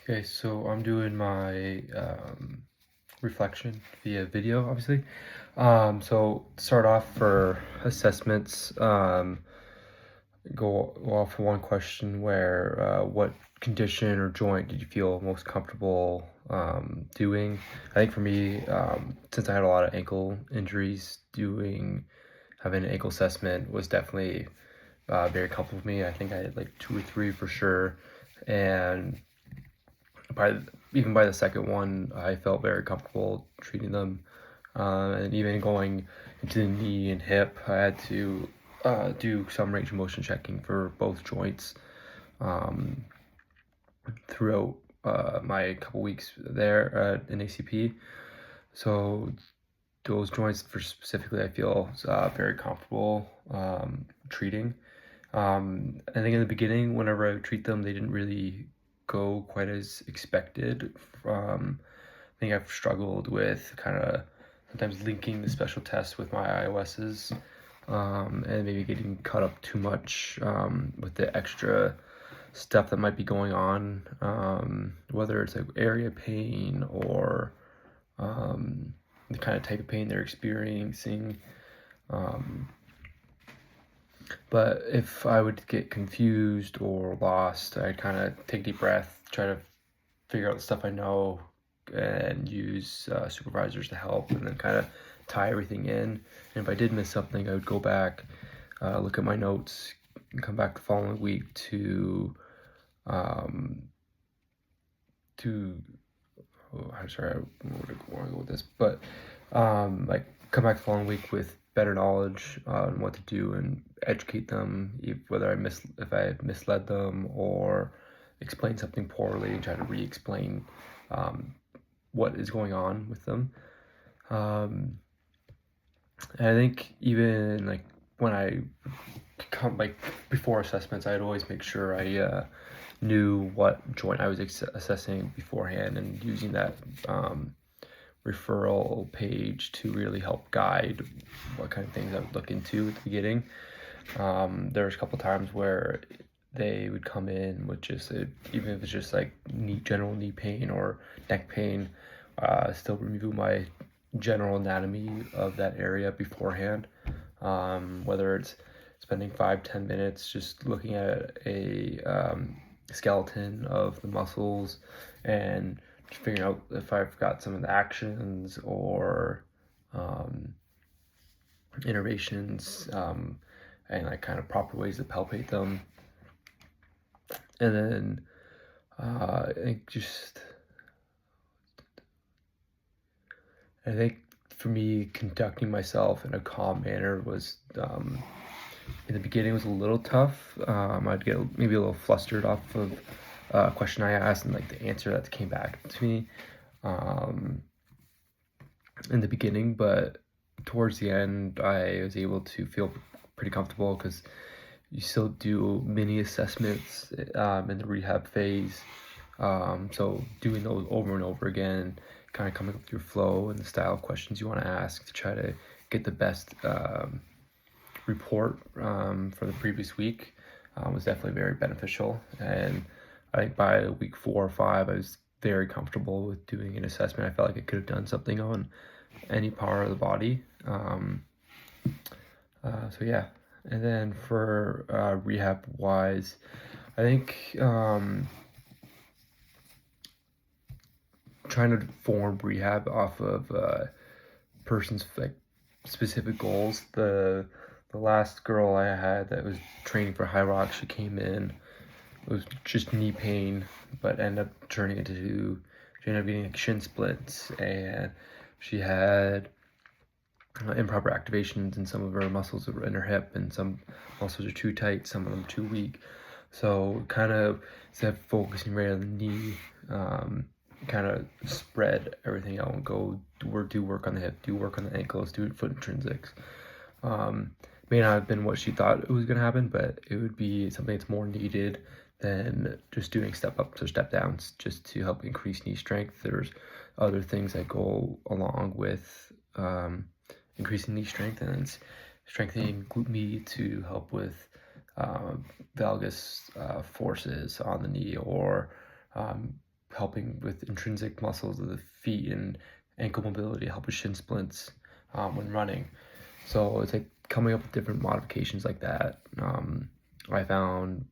Okay, so I'm doing my reflection via video, obviously. So to start off for assessments, go off for one question where what condition or joint did you feel most comfortable doing? I think for me, since I had a lot of ankle injuries, having an ankle assessment was definitely very comfortable for me. I think I had like two or three for sure, and by even by the second one, I felt very comfortable treating them. And even going into the knee and hip, I had to do some range of motion checking for both joints um, throughout my couple weeks there in ACP. So those joints, for specifically, I feel very comfortable treating. I think in the beginning, whenever I would treat them, they didn't really go quite as expected. I think I've struggled with kind of sometimes linking the special tests with my IOSs, and maybe getting caught up too much with the extra stuff that might be going on, whether it's like area pain or the kind of type of pain they're experiencing. Um, But if I would get confused or lost, I'd kind of take a deep breath, try to figure out the stuff I know, and use supervisors to help, and then kind of tie everything in. And if I did miss something, I would go back, look at my notes, and come back the following week um, to I'm sorry, I want to go with this, but like come back the following week with better knowledge on what to do and educate them, whether if I misled them or explain something poorly, and try to re-explain what is going on with them. Um, and I think even like when I come like before assessments, I'd always make sure I knew what joint I was assessing beforehand, and using that referral page to really help guide what kind of things I would look into at the beginning. There was a couple times where they would come in with just even if it's just like general knee pain or neck pain, still review my general anatomy of that area beforehand. Whether it's spending 5-10 minutes just looking at a skeleton of the muscles and just figuring out if I've got some of the actions or um, innervations, and like kind of proper ways to palpate them. And then I think for me, conducting myself in a calm manner was in the beginning was a little tough. I'd get maybe a little flustered off of a question I asked and like the answer that came back to me um, in the beginning, but towards the end, I was able to feel pretty comfortable because you still do mini assessments in the rehab phase. So doing those over and over again, kind of coming up with your flow and the style of questions you want to ask to try to get the best report for the previous week was definitely very beneficial. And I think by week 4 or 5, I was very comfortable with doing an assessment. I felt like I could have done something on any part of the body. So yeah, and then for rehab wise, I think trying to form rehab off of person's like specific goals. The last girl I had that was training for high rock, she came in. It was just knee pain, but ended up she ended up getting like shin splints, and she had improper activations in some of her muscles in her hip, and some muscles are too tight, some of them too weak. So kind of instead of focusing right on the knee, kind of spread everything out and do work on the hip, do work on the ankles, do foot intrinsics. May not have been what she thought it was going to happen, but it would be something that's more needed than just doing step ups or step downs just to help increase knee strength. There's other things that go along with increasing knee strength, and it's strengthening glute med to help with valgus forces on the knee, or helping with intrinsic muscles of the feet and ankle mobility, help with shin splints when running. So it's like coming up with different modifications like that. I found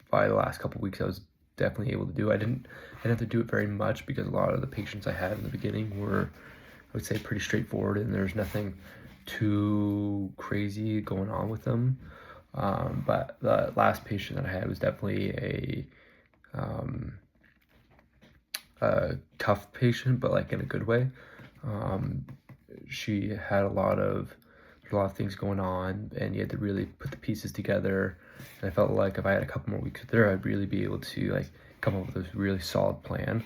by the last couple weeks I was definitely able to do. I didn't have to do it very much because a lot of the patients I had in the beginning were, I would say, pretty straightforward, and there's nothing too crazy going on with them. But the last patient that I had was definitely a tough patient, but like in a good way. She had a lot of things going on, and you had to really put the pieces together. And I felt like if I had a couple more weeks with her, I'd really be able to like come up with a really solid plan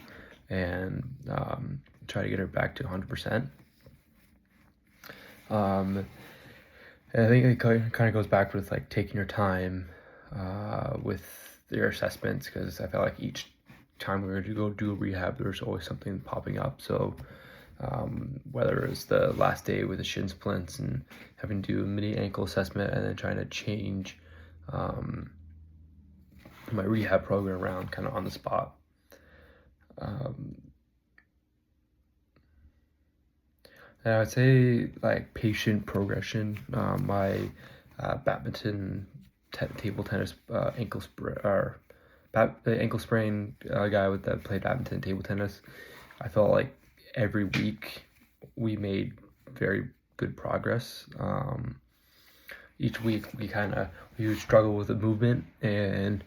and try to get her back to 100%. And I think it kind of goes back with like taking your time with your assessments, because I felt like each time we were to go do a rehab, there was always something popping up. So whether it's the last day with the shin splints and having to do a mini ankle assessment, and then trying to change my rehab program around kind of on the spot. And I would say like patient progression. My badminton, table tennis ankle sprain guy that played badminton, table tennis. I felt like every week we made very good progress. Each week we would struggle with the movement, and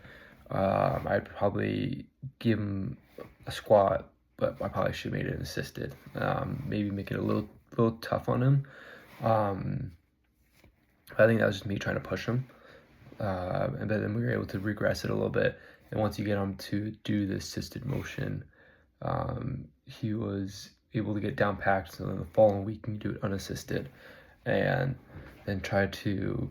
I'd probably give him a squat, but I probably should have made it assisted. Maybe make it a little tough on him. I think that was just me trying to push him. And then we were able to regress it a little bit. And once you get him to do the assisted motion, he was able to get down packed. So then the following week, you can do it unassisted, and then try to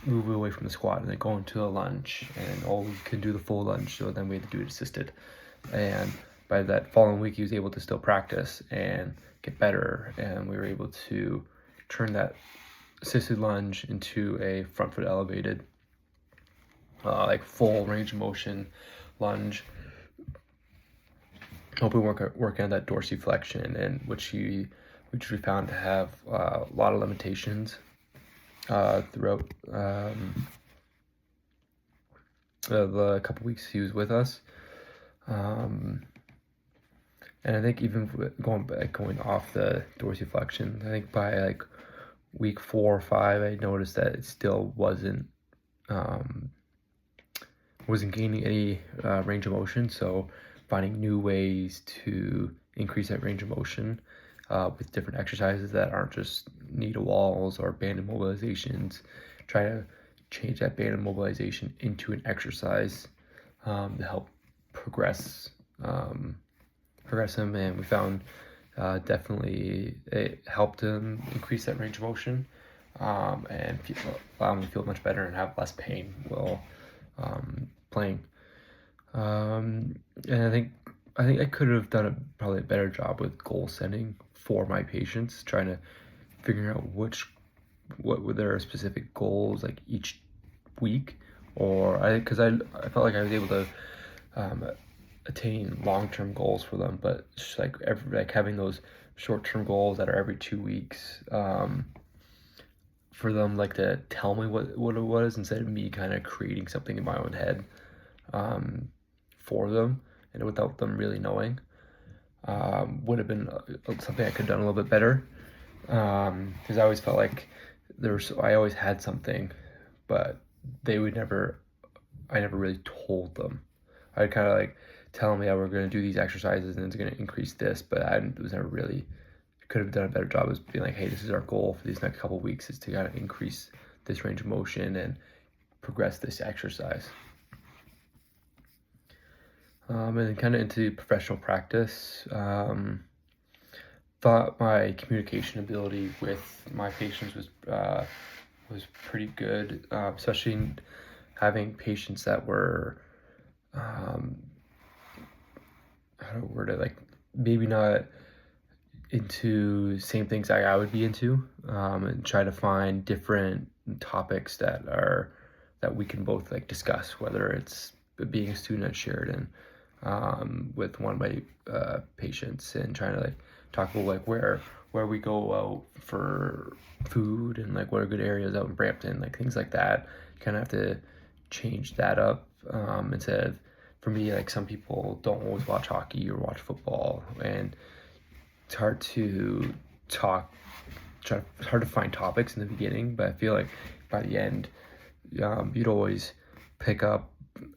move away from the squat and then go into a lunge. And all we can do the full lunge. So then we had to do it assisted. And by that following week, he was able to still practice and get better. And we were able to turn that assisted lunge into a front foot elevated, like full range of motion lunge. Hoping work on that dorsiflexion, and which we found to have a lot of limitations throughout the couple weeks he was with us. And I think even going off the dorsiflexion, I think by like week 4 or 5, I noticed that it still wasn't gaining any range of motion. So finding new ways to increase that range of motion with different exercises that aren't just knee to walls or band immobilizations. Try to change that band immobilization into an exercise to help progress him, and we found definitely it helped him increase that range of motion and allow him to feel much better and have less pain while playing. And I think I could have done probably a better job with goal setting for my patients, trying to figure out what were their specific goals like each week, or because I felt like I was able to attain long-term goals for them, but just like having those short-term goals that are every 2 weeks for them, like to tell me what it was instead of me kind of creating something in my own head for them, and without them really knowing, would have been something I could have done a little bit better, because I always felt like I always had something, but I never really told them. I'd kind of like tell them, yeah, we're going to do these exercises and it's going to increase this, but I was never really, could have done a better job of being like, hey, this is our goal for these next couple of weeks, is to kind of increase this range of motion and progress this exercise. And then kind of into professional practice, thought my communication ability with my patients was pretty good, especially having patients that were how to word it, like maybe not into same things I would be into, and try to find different topics that we can both like discuss, whether it's being a student at Sheridan, with one of my patients, and trying to like talk about like where we go out for food, and like what are good areas out in Brampton, like things like that. You kind of have to change that up, instead of, for me, like some people don't always watch hockey or watch football, and it's hard to talk it's hard to find topics in the beginning, but I feel like by the end, you'd always pick up,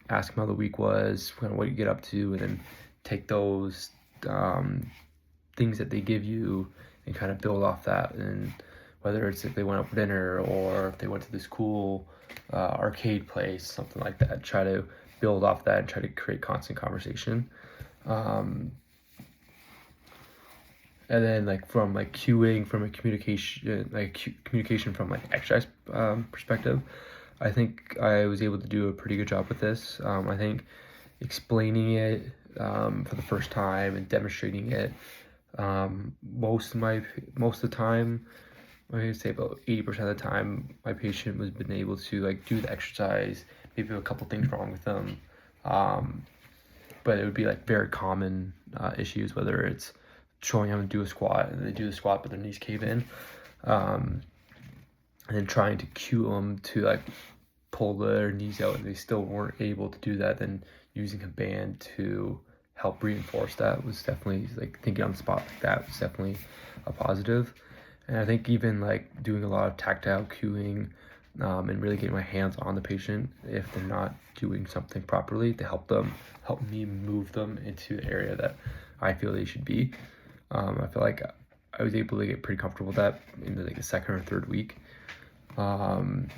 ask them how the week was, kind of what you get up to, and then take those things that they give you and kind of build off that. And whether it's if they went out for dinner or if they went to this cool arcade place, something like that, try to build off that and try to create constant conversation. And then like from like cueing, from a communication from like exercise perspective, I think I was able to do a pretty good job with this. I think explaining it for the first time and demonstrating it, most of the time, I would say about 80% of the time, my patient was been able to like do the exercise, maybe a couple things wrong with them, but it would be like very common issues, whether it's showing them to do a squat and they do the squat but their knees cave in, and then trying to cue them to like pull their knees out and they still weren't able to do that, then using a band to help reinforce that was definitely, like, thinking on the spot like that was definitely a positive. And I think even like doing a lot of tactile cueing, and really getting my hands on the patient if they're not doing something properly, to help me move them into the area that I feel they should be. I feel like I was able to get pretty comfortable with that in the, like, the second or third week. And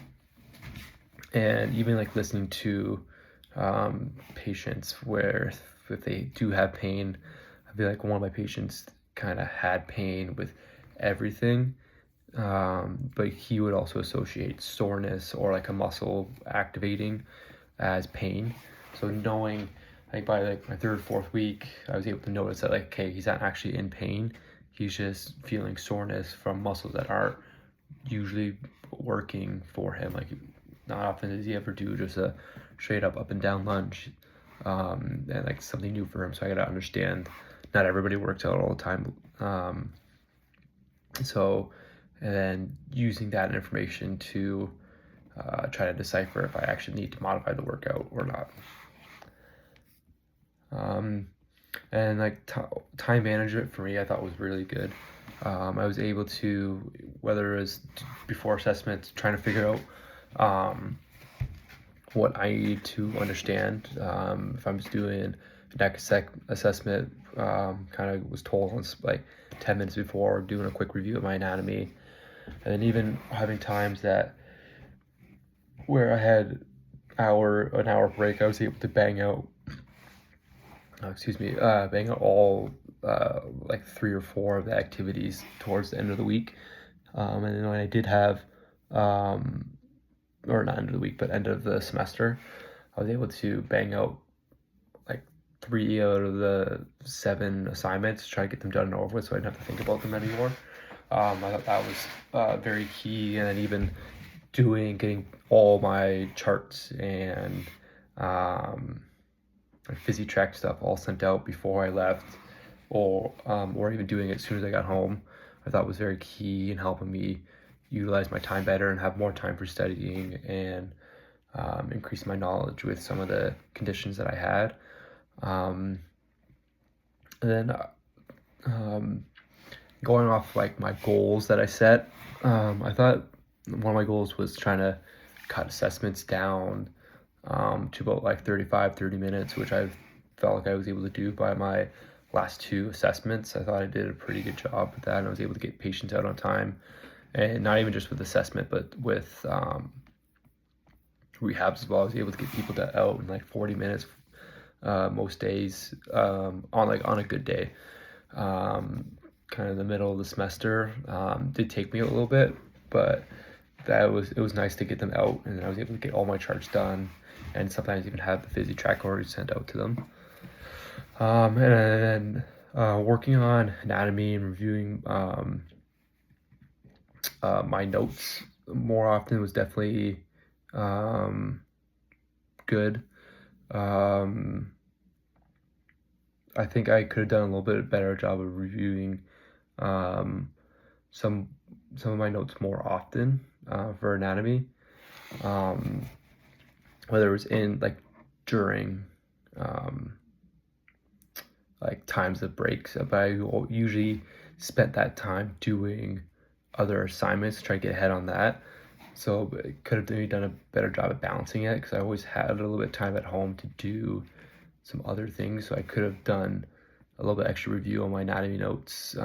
even like listening to patients where if they do have pain, I feel like one of my patients kind of had pain with everything, but he would also associate soreness or like a muscle activating as pain. So knowing, like, by like my third, fourth week, I was able to notice that, like, okay, he's not actually in pain. He's just feeling soreness from muscles that aren't usually working for him. Like, not often does he ever do just a straight up and down lunge, and like something new for him. So I gotta understand, not everybody works out all the time. So, and then using that information to try to decipher if I actually need to modify the workout or not. And like time management for me, I thought was really good. I was able to, whether it was before assessment, trying to figure out what I need to understand. If I'm just doing a neck assessment, kind of was told on like 10 minutes before, doing a quick review of my anatomy. And then even having times that where I had an hour break, I was able to bang out all like 3 or 4 of the activities towards the end of the week. And then when I did have, or not end of the week, but end of the semester, I was able to bang out like 3 out of the 7 assignments, try to get them done and over with so I didn't have to think about them anymore. I thought that was very key. And then even getting all my charts and PhysiTrack stuff all sent out before I left, or even doing it as soon as I got home, I thought was very key in helping me utilize my time better and have more time for studying, and increase my knowledge with some of the conditions that I had. And then going off like my goals that I set, I thought one of my goals was trying to cut assessments down to about like 30 minutes, which I felt like I was able to do by my last 2 assessments. I thought I did a pretty good job with that, and I was able to get patients out on time, and not even just with assessment, but with rehabs as well. I was able to get people out in like 40 minutes most days, on a good day. Kind of the middle of the semester, did take me a little bit, but it was nice to get them out, and I was able to get all my charts done, and sometimes even have the PhysiTrack already sent out to them. And then working on anatomy and reviewing my notes more often was definitely good. I think I could have done a little bit better job of reviewing um, some some of my notes more often for anatomy, um, whether it was in like during um, like times of breaks, but I usually spent that time doing other assignments to try to get ahead on that. So I could have maybe done a better job at balancing it because I always had a little bit of time at home to do some other things. So I could have done a little bit extra review on my anatomy notes.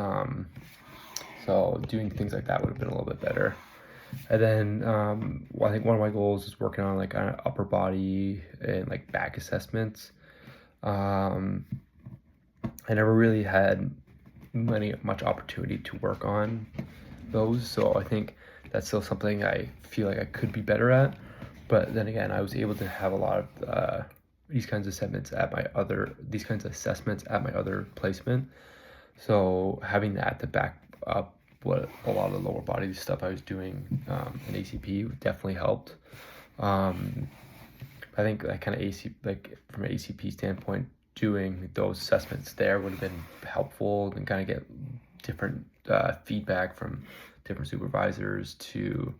So doing things like that would have been a little bit better. And then I think one of my goals is working on like upper body and like back assessments. Um, I never really had much opportunity to work on those, so I think that's still something I feel like I could be better at. But then again, I was able to have a lot of these kinds of assessments at my other placement. So having that to back up what a lot of the lower body stuff I was doing in ACP definitely helped. Um, I think that kind of from an ACP standpoint, doing those assessments there would have been helpful and kind of get different feedback from different supervisors to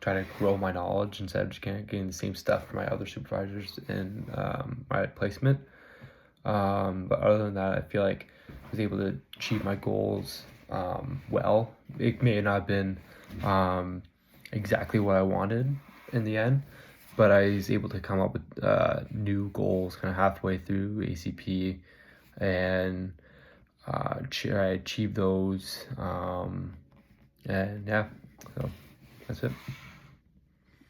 try to grow my knowledge instead of just kind of getting the same stuff from my other supervisors in my placement. But other than that, I feel like I was able to achieve my goals well. It may not have been exactly what I wanted in the end, but I was able to come up with new goals kind of halfway through ACP, and I achieved those. And yeah, so that's it.